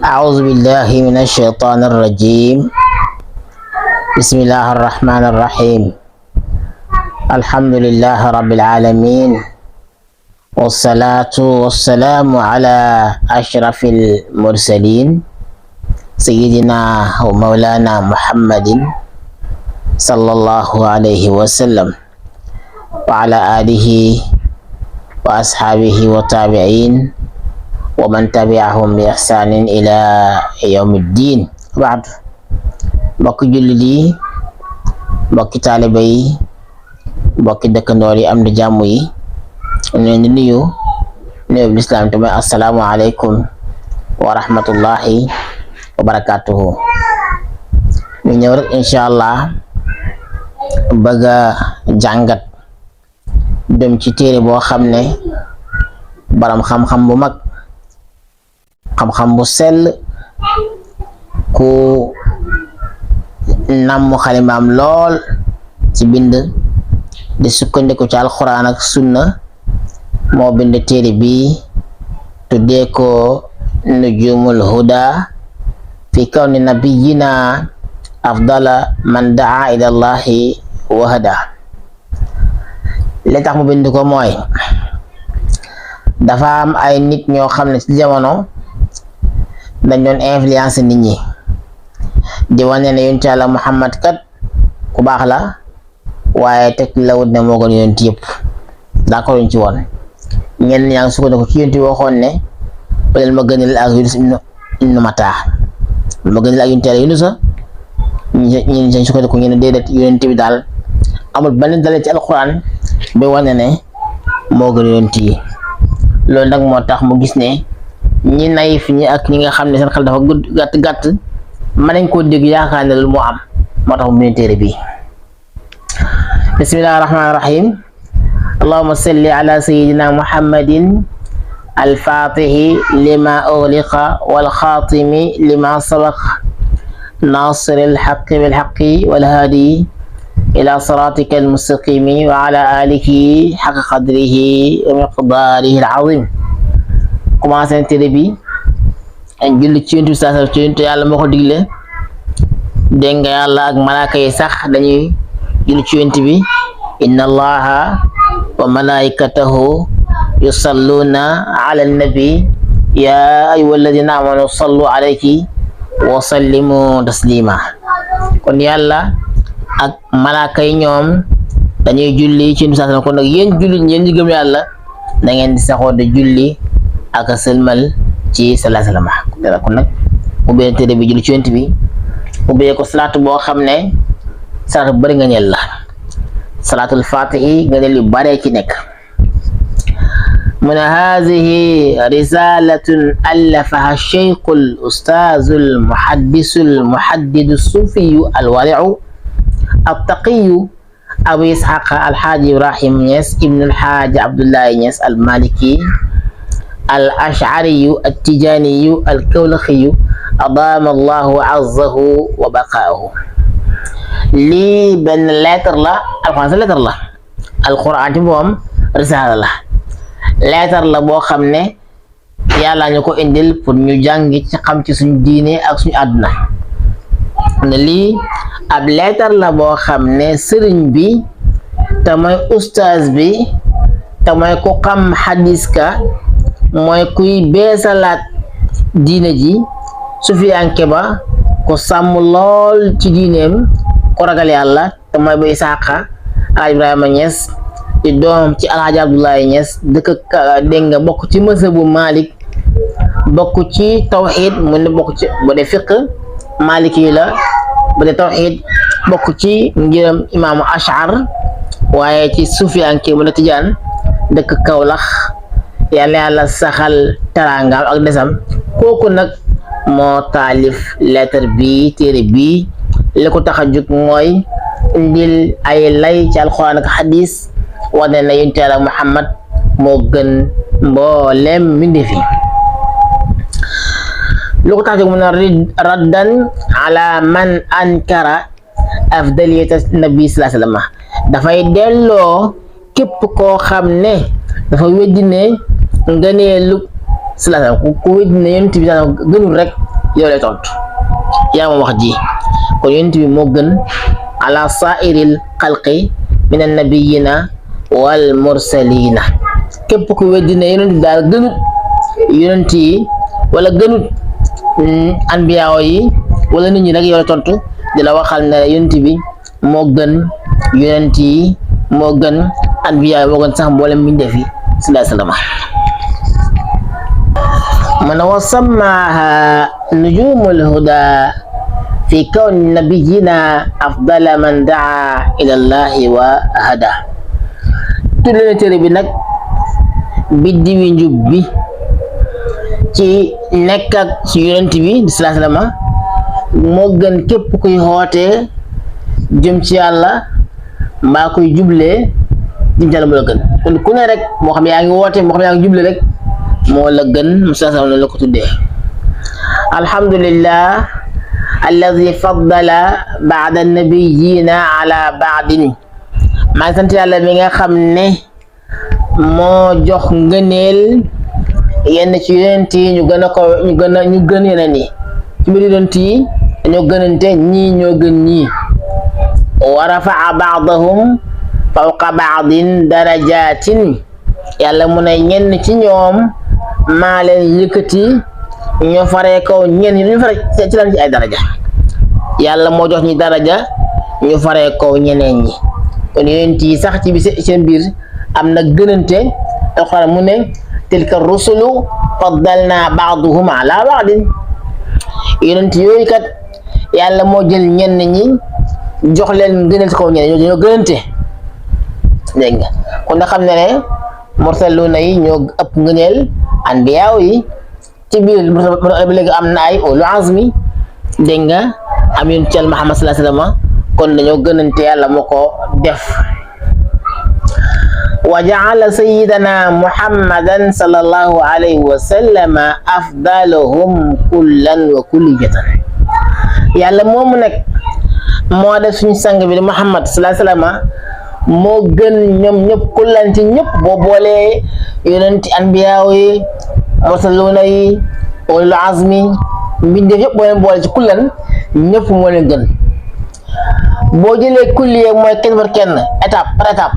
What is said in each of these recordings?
أعوذ بالله من الشيطان الرجيم. بسم الله الرحمن الرحيم. الحمد لله رب العالمين، والصلاة والسلام على أشرف المرسلين سيدنا ومولانا محمد صلى الله عليه وسلم، وعلى آله وأصحابه والتابعين ومن تبعهم بإحسان إلى يوم الدين. بعد mbokki jullit yi, mbokki taaliba yi, mbokki dëkkandoor yi, am di jàmm yi, ñu leen di nuyu nuyu lislaam te mooy assalaamu aleykum wa rahmatullahi wa barakatuhu. ñu ñëw rek incha allah bëgg a jàngat dem ci téere boo xam ne baram xam-xam bu mag, xam-xam bu sell, ku namm xalimaam lool ci bind di sukkandiku ci alxuraan ak sunna, moo bind téere bi tuddee ko nujumul huda fi kawni nabiyina afdala man daa ila allahi wahada. li tax mu bind ko mooy dafa am ay nit ñoo xam ne ci jamono dañ doon influence nit ñi di wane ne yonent Yàlla Muhammad kat ku baax la, waaye teg lawut ne moo gën yonent yëpp. d'accord ñu ci woon ñenn ñaa ngi sukkandiku ci yonent waxoon ne ba leen ma gënal ak Yunus ibnu Matta, ma gënal ak yonent Yàlla Yunusa. ñi sañ sukkandiku ñu ne déedéet, yonent bi daal amul benn dale ci alquran bi wane ne moo gën yonent yi. loolu nag moo tax mu gis ne ñi nayif ñi ak ñi nga xam ne seen xel dafa gàtt mën nañ koo dégg yaakaar ne loolu moo am, moo tax mu bind téere bi. bismillahi rahmaani rahim. allahumma salli ala sayyidina muhammadin alfaatihi lima ughliqa walxaatimi lima sabaqa naasiri alxaqi bilxaqi walhaadi ila siraatika almustaqimi wa ala alihi xaqa qadrihi wa miqdaarihi alazim. commencé téere bi julli ci yonent bi saa ci yonent yàlla moo ko digle. dégg nga yàlla ak malaaka yi sax dañuy julli ci yonent bi. inna allaha wa malaikatahu yusalluna ala nabi ya ayyuha alladina amanu sallu alayhi wa sallimu taslima. kon yàlla ak malaaka yi ñoom dañuy julli ci yonent bi saa kon nag yéen julli yéen ñi gëm yàlla da ngeen di saxoo de julli ak sëlmal ci sallallahu alayhi wa sallam. kon nag mu benn téere bi julli ci yonent bi mu bee ko salaatu boo xam ne salaatu bu bëri nga ñeel la, salaatul faatihi nga ñeel yu bare ci nekk. mu ne haadihi risalatun allafaha cheikhu l ustaazu l muhaddisu l muhaddidu suufiyu alwariu altaqiyu abu isxaqa alxaaji ibrahim Ñas ibnu alxaaji abdullahi Ñas almaliki al ashariyu attijaaniyu alkawlaxiyu adaama allahu azzahu wa baqaahu. lii benn lettre la, alquran sa lettre la, alquran ci moom risaala la, lettre la boo xam ne yàlla ñu ko indil pour ñu jàngi ci xam ci suñu diine ak suñu àdduna. ne lii ab lettre la boo xam ne sëriñ bi te mooy ustaaz bi te mooy ku xam xadis ka, mooy kuy beesalaat diine ji, sufiyanke ba, ko sàmm lool ci diineem, ko ragal yàlla, te mooy ba Isaaqa alhaji Ibrahima Ñas di doom ci alhaji Abdullahi Ñas dëkk dégg nga bokk ci mazhabu Malik, bokk ci tawxid, mu ne bokk ci bu dee fiq maliki la, bu dee tawxid bokk ci ngiram imaamu Ash'ar, waaye ci sufiyanke mu ne Tijaan dëkk Kawlax. yàlla saxal teraangaam ak desam. kooku nag moo taalif lettre bi, téere bi. li ko tax a jóg mooy indil ay lay ci alxuraan ak xadis wane na yonent Yàlla Muhammad moo gën mboolem mbindeef yi. li ko tax a jóg mu ne raddan ala man ankara afdaliyata nabi sallallahu alayhi wa sallam. dafay delloo képp koo xam ne dafa weddi ne ngëneelu sallallahu alayhi wa sallam ku weddi ne yonent bi gënul rek yow lay tontu yaa moom wax ji kon yonent bi moo gën ala sa'iril xalqi min annabiyina wal mursalina képp ku weddi ne yonent bi daal gënut yonent yi wala gënut anbiyaaw yi wala nit ñi rek yow lay tontu di la waxal ne yonent bi moo gën yonent yi moo gën anbiyaaw yi moo gën sax mboolem mi def yi sallallahu alayhi wa sallam من وسماها نجوم الهدى في كون نبينا أفضل من دعا إلى الله وهدى تلنا تربي نك بدي وينجب بي ci nekk ak ci yonent bi sallallahu alayhi wa sallam moo gën képp kuy xootee jëm ci yàlla mbaa kuy jublee jëm ci yàlla moo la gën kon ku ne rek moo xam yaa ngi woote moo xam yaa ngi juble rek moo la gën musa la ko tuddee alhamdulillah alladi faddala ba'da nabiyina ala ba'din maa ngi sant yàlla mi nga xam ne moo jox ngëneel yenn ci yonent yi ñu gën a ko ñu gën yeneen yi ci biir yonent yi dañoo gënante ñii ñoo gën ñii wa rafa'a ba'dahum fawqa ba'din darajatin yàlla mu ne ñenn ci ñoom maa leen yëkkati ñoo faree kaw ñenn ñi ñu faree ci lan ci ay daraja yàlla moo jox ñi daraja ñu faree kaw ñeneen ñi kon yonent yi sax ci bi seen biir am na gënante alxuraan mu ne tilka rusulu faddalna ba'dahum ala ba'din yonent yooyu kat yàlla moo jël ñenn ñi jox leen gënal ci kaw ñeneen ñoo gënante dégg nga kon nga xam ne ne mursaluna yi ñoo ëpp ngëneel anbiyaaw yi ci biir ba léegi am na ay ulu azmi dégg nga am yonent Yàlla Muhammad sallallahu alayhi wa sallam kon dañoo gënante yàlla moo ko def wa ja'ala sayyidana muhammadan sallallahu alayhi wa sallam afdaluhum kullan wa kulliyatan yàlla moomu nag moo def suñu sang bi di Muhammad sallallahu alayhi wa sallam moo gën ñoom ñëpp kullan ci ñëpp boo boolee yonenti anbiyaaw yi mursaluna yi ulul azmi mbindeef yëpp boo leen boole ci kullan ñëpp moo leen gën boo jëlee kulliye mooy kenn par kenn étape par étape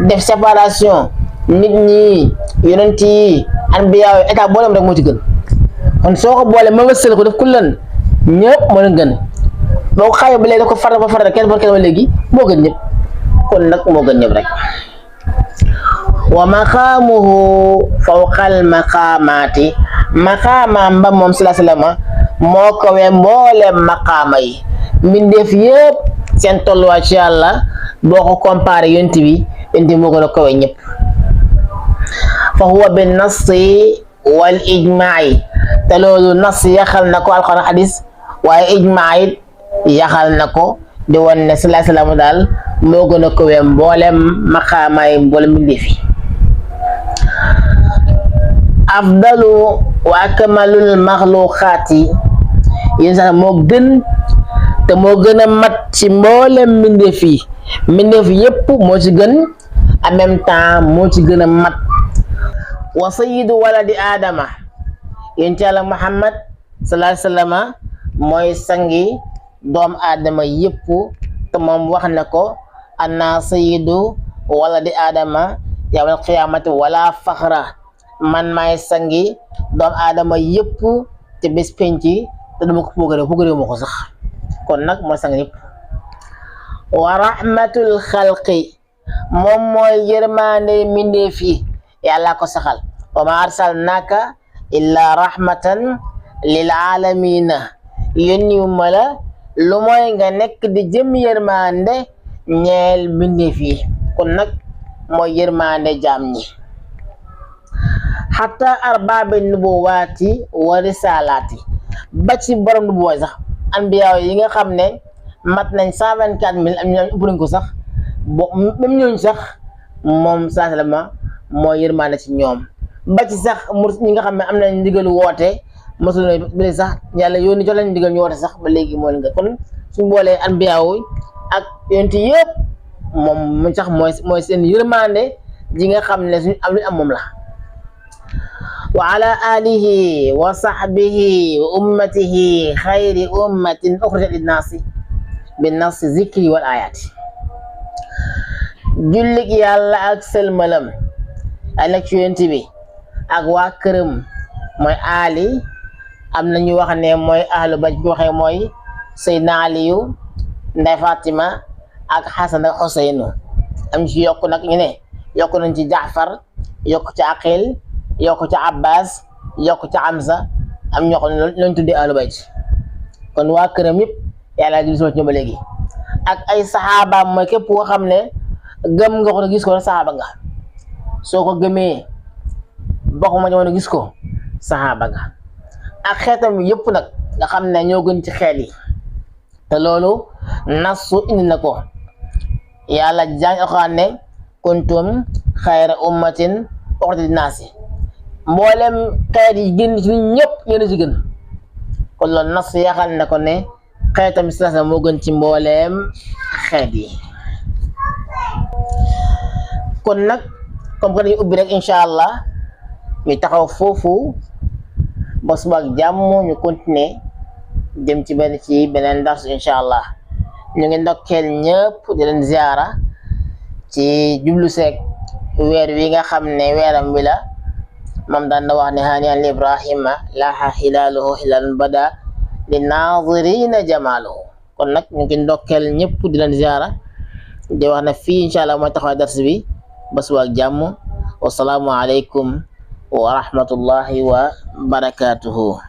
def séparation nit ñi yonent yi anbiyaaw yi étape booleem rek moo ci gën kon soo ko boole ma nga sël ko def kullan ñëpp moo leen gën boo ko xaajee ba léegi daf ko faral ba faral kenn par kenn ba léegi moo gën ñëpp kon nag moo gën ñëpp rek wa maqaamuhu fawqal maqaamaati maqaamaam ba moom sallallahu alayhi wa sallam moo kawee mboolem maqaama yi mbindeef yëpp seen tolluwaay ci yàlla boo ko comparé yonent bi moo gën a kawee ñëpp fa huwa bin nassi wal ijmaai te loolu nas yaxal na ko alxuraan xadis waaye ijmaa it yaxal na ko di wan ne sallallahu alayhi wa sallam daal moo gën a kawee mboolem maqaama yi mboolem mbindeef yi afdalu wa akmalul maxluqaati yéen sax moo gën te moo gën a mat ci mboolem mbindeef yi mbindeef yépp moo ci gën en même temps moo ci gën a mat wa sayyidu waladi aadama yéen ci Yàlla Muhammad sallallahu alayhi wa sallam mooy sangi doom aadama yépp te moom wax na ko anna sayyidu waladi aadama yawmal qiyaamati wala faxra man maay sangi doom aadama yépp te bés penci te dama ko puugaree ma ko sax kon nag mooy sang yépp wa rahmatul xalqi moom mooy yërmande mbindeef yi yàlla ko saxal wa ma arsalnaaka illa rahmatan lil alamina yónniwu ma la lu mooy nga nekk di jëm yërmande ñeel mbindeef yi kon nag mooy yërmande jaam ñi xataa arbaabi nubuwaati wa risalaati ba ci borom nubuwaat sax anbiyaaw yi nga xam ne mat nañ 124 000 am ñu ëpp nañ ko sax bo même ñooñu sax moom salama moo yërmaande ci ñoom ba ci sax ñi nga xam ne am nañ ndigalu woote mosul ba léegi sax yàlla yónni jox lañ ndigal ñu woote sax ba léegi moo leen nga kon suñu boolee anbiyaaw ak yonent yëpp moom sax mooy seen yërmaande ji nga xam ne suñu am lu am moom la wa ala alihi wa sahbihi wa ummatihi xayri ummatin uxrijat linnaasi bi nafsi zikri wal ayati. jullig yàlla ak sëlmalam ak ci yonent bi ak waa këram mooy ali, am na ñu wax ne mooy ahlu bayt, bi waxee mooy Seydina Aliyu, Ndey Fatima ak Xasan ak Xuseynu. am ci yokk nag ñu ne yokk nañ ci Jaafar, yokk ci Aqil, yokk ci Abbas, yokk ci Hamza. am ñoo xam ne lañ tuddee ahlu bayt. kon waa këram yëpp yàlla gis ci ñoom ba léegi ak ay saxaabaam, mooy képp koo xam ne gëm nga ko gis ko ne saxaaba nga. soo ko gëmee bokk ma jamono gis ko saxaaba nga. ak xeetam yëpp nag nga xam ne ñoo gën ci xeet yi, te loolu nasu indi na ko. yàlla jàng Alxuraan ne kuntum xayra ummatin uxrijat linnaasi, mboolem xeet yi génn ci ñëpp yéen a ci gën. kon loolu nas yaxal na ko ne xeetam si moo gën ci mbooleem xeet yi. kon nag comme que dañuy ubbi rek incha allah ñu taxaw foofu ba suba ak jàmm, ñu continuer dem ci beneen dars incha allah. ñu ngi ndokkeel ñëpp di leen ziara ci jublu seeg weer wi nga xam ne weeram wi la. moom daan na wax ne haaniyan li Ibrahima laaha hilaaluhu hilaalan bada li naazirina jamaaluhu. kon nag ñu ngi ndokkeel ñëpp di leen ziara di wax ne fii incha allah mooy taxawaay dars bi ba suba ak jàmm. wasalaamu aleykum wa rahmatullahi wa barakatuhu.